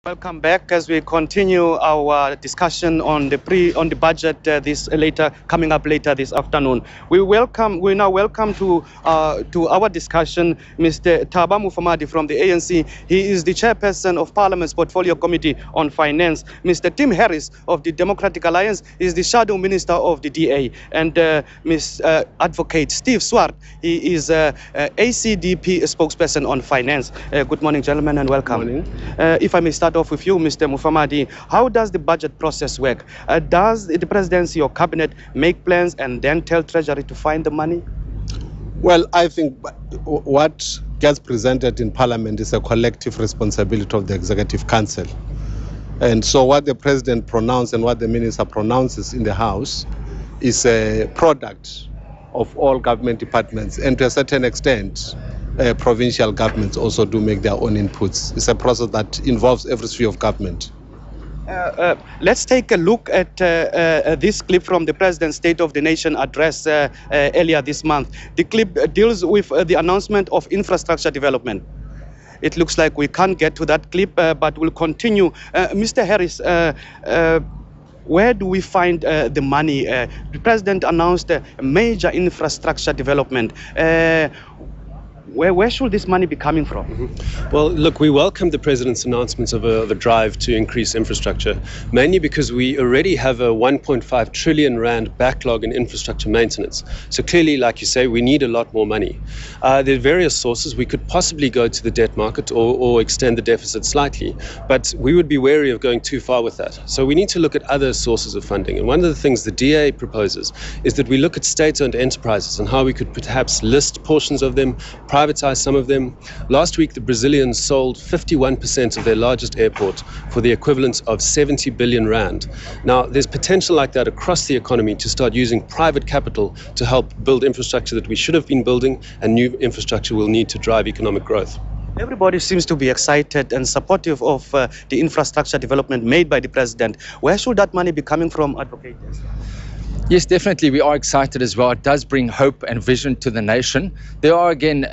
Welcome back as we continue our discussion on the budget coming up later this afternoon. We now welcome to our discussion Mr. Thaba Mufamadi from the ANC. He is the chairperson of Parliament's Portfolio Committee on Finance. Mr. Tim Harris of the Democratic Alliance is the shadow minister of the DA, and Advocate Steve Swart, he is ACDP spokesperson on finance. Good morning, gentlemen, and welcome. Good morning. If I may start off with you, Mr. Mufamadi, how does the budget process work? Does the presidency or cabinet make plans and then tell Treasury to find the money? Well, I think what gets presented in Parliament is a collective responsibility of the Executive Council. And so what the President pronounced and what the Minister pronounces in the House is a product of all government departments, and to a certain extent, provincial governments also do make their own inputs. It's a process that involves every sphere of government. Let's take a look at this clip from the President's State of the Nation address earlier this month. The clip deals with the announcement of infrastructure development. It looks like we can't get to that clip, but we'll continue. Mr. Harris, where do we find the money? The President announced a major infrastructure development. Where should this money be coming from? Well, look, we welcome the President's announcements of a drive to increase infrastructure, mainly because we already have a 1.5 trillion rand backlog in infrastructure maintenance. So clearly, like you say, we need a lot more money. There are various sources. We could possibly go to the debt market or extend the deficit slightly, but we would be wary of going too far with that. So we need to look at other sources of funding. And one of the things the DA proposes is that we look at state-owned enterprises and how we could perhaps list portions of them, privatize some of them. Last week, the Brazilians sold 51% of their largest airport for the equivalent of 70 billion rand. Now, there's potential like that across the economy to start using private capital to help build infrastructure that we should have been building, and new infrastructure will need to drive economic growth. Everybody seems to be excited and supportive of the infrastructure development made by the President. Where should that money be coming from, Advocate? Yes, definitely. We are excited as well. It does bring hope and vision to the nation. There are, again,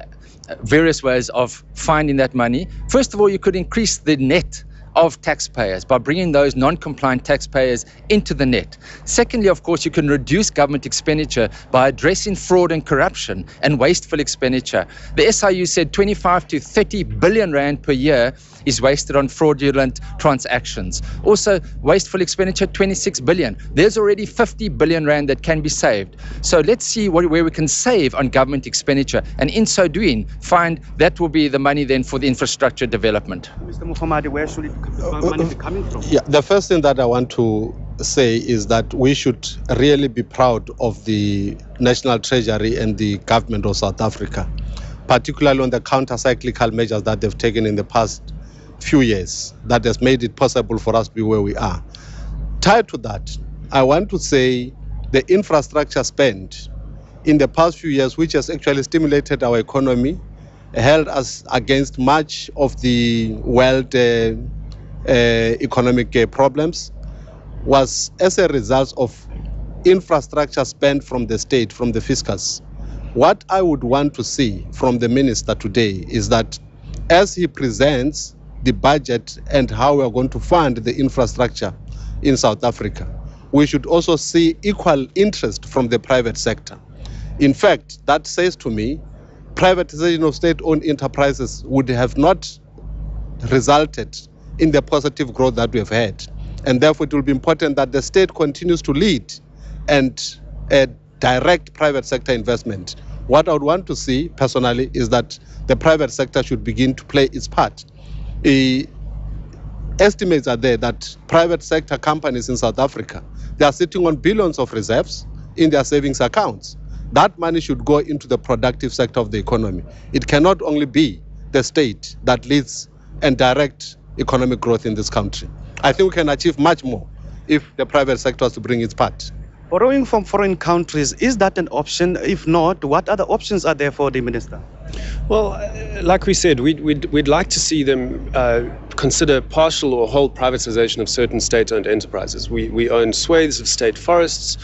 various ways of finding that money. First of all, you could increase the net of taxpayers by bringing those non-compliant taxpayers into the net. Secondly, of course, you can reduce government expenditure by addressing fraud and corruption and wasteful expenditure. The SIU said 25 to 30 billion rand per year is wasted on fraudulent transactions. Also, wasteful expenditure, 26 billion. There's already 50 billion rand that can be saved. So let's see where we can save on government expenditure, and in so doing, find that will be the money then for the infrastructure development. Mr. Mufamadi, where should money be coming from? Yeah, the first thing that I want to say is that we should really be proud of the National Treasury and the government of South Africa, particularly on the counter-cyclical measures that they've taken in the past few years that has made it possible for us to be where we are. Tied to that, I want to say the infrastructure spend in the past few years, which has actually stimulated our economy, held us against much of the world economic problems, was as a result of infrastructure spend from the state, from the fiscus. What I would want to see from the minister today is that as he presents the budget and how we are going to fund the infrastructure in South Africa, we should also see equal interest from the private sector. In fact, that says to me, privatization of state-owned enterprises would have not resulted in the positive growth that we have had. And therefore, it will be important that the state continues to lead and direct private sector investment. What I would want to see, personally, is that the private sector should begin to play its part. Estimates are there that private sector companies in South Africa, they are sitting on billions of reserves in their savings accounts. That money should go into the productive sector of the economy. It cannot only be the state that leads and directs economic growth in this country. I think we can achieve much more if the private sector has to bring its part. Borrowing from foreign countries, is that an option? If not, what other options are there for the minister? Well, like we said, we'd like to see them consider partial or whole privatization of certain state-owned enterprises. We own swathes of state forests.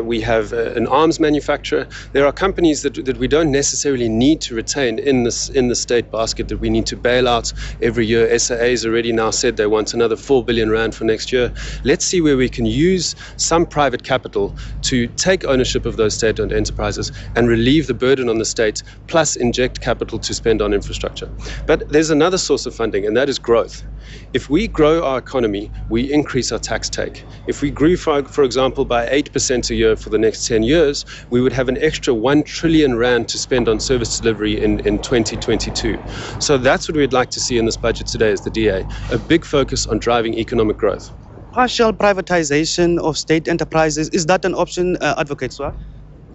We have an arms manufacturer. There are companies that we don't necessarily need to retain in the state basket that we need to bail out every year. SAA has already now said they want another 4 billion rand for next year. Let's see where we can use some private capital to take ownership of those state-owned enterprises and relieve the burden on the state, plus inject capital to spend on infrastructure. But there's another source of funding, and that is growth. If we grow our economy, we increase our tax take. If we grew, for example, by 8% a year for the next 10 years, we would have an extra 1 trillion rand to spend on service delivery in 2022. So that's what we'd like to see in this budget today as the DA, a big focus on driving economic growth. Partial privatization of state enterprises, is that an option, Advocate Swart?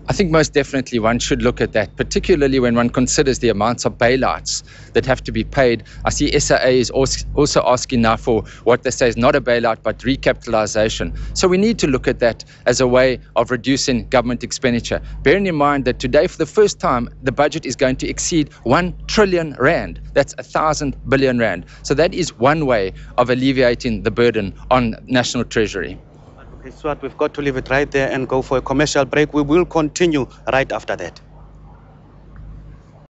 I think most definitely one should look at that, particularly when one considers the amounts of bailouts that have to be paid. I see SAA is also asking now for what they say is not a bailout, but recapitalization. So we need to look at that as a way of reducing government expenditure. Bearing in mind that today, for the first time, the budget is going to exceed 1 trillion rand. That's 1,000 billion rand. So that is one way of alleviating the burden on National Treasury. Okay, Swart, we've got to leave it right there and go for a commercial break. We will continue right after that.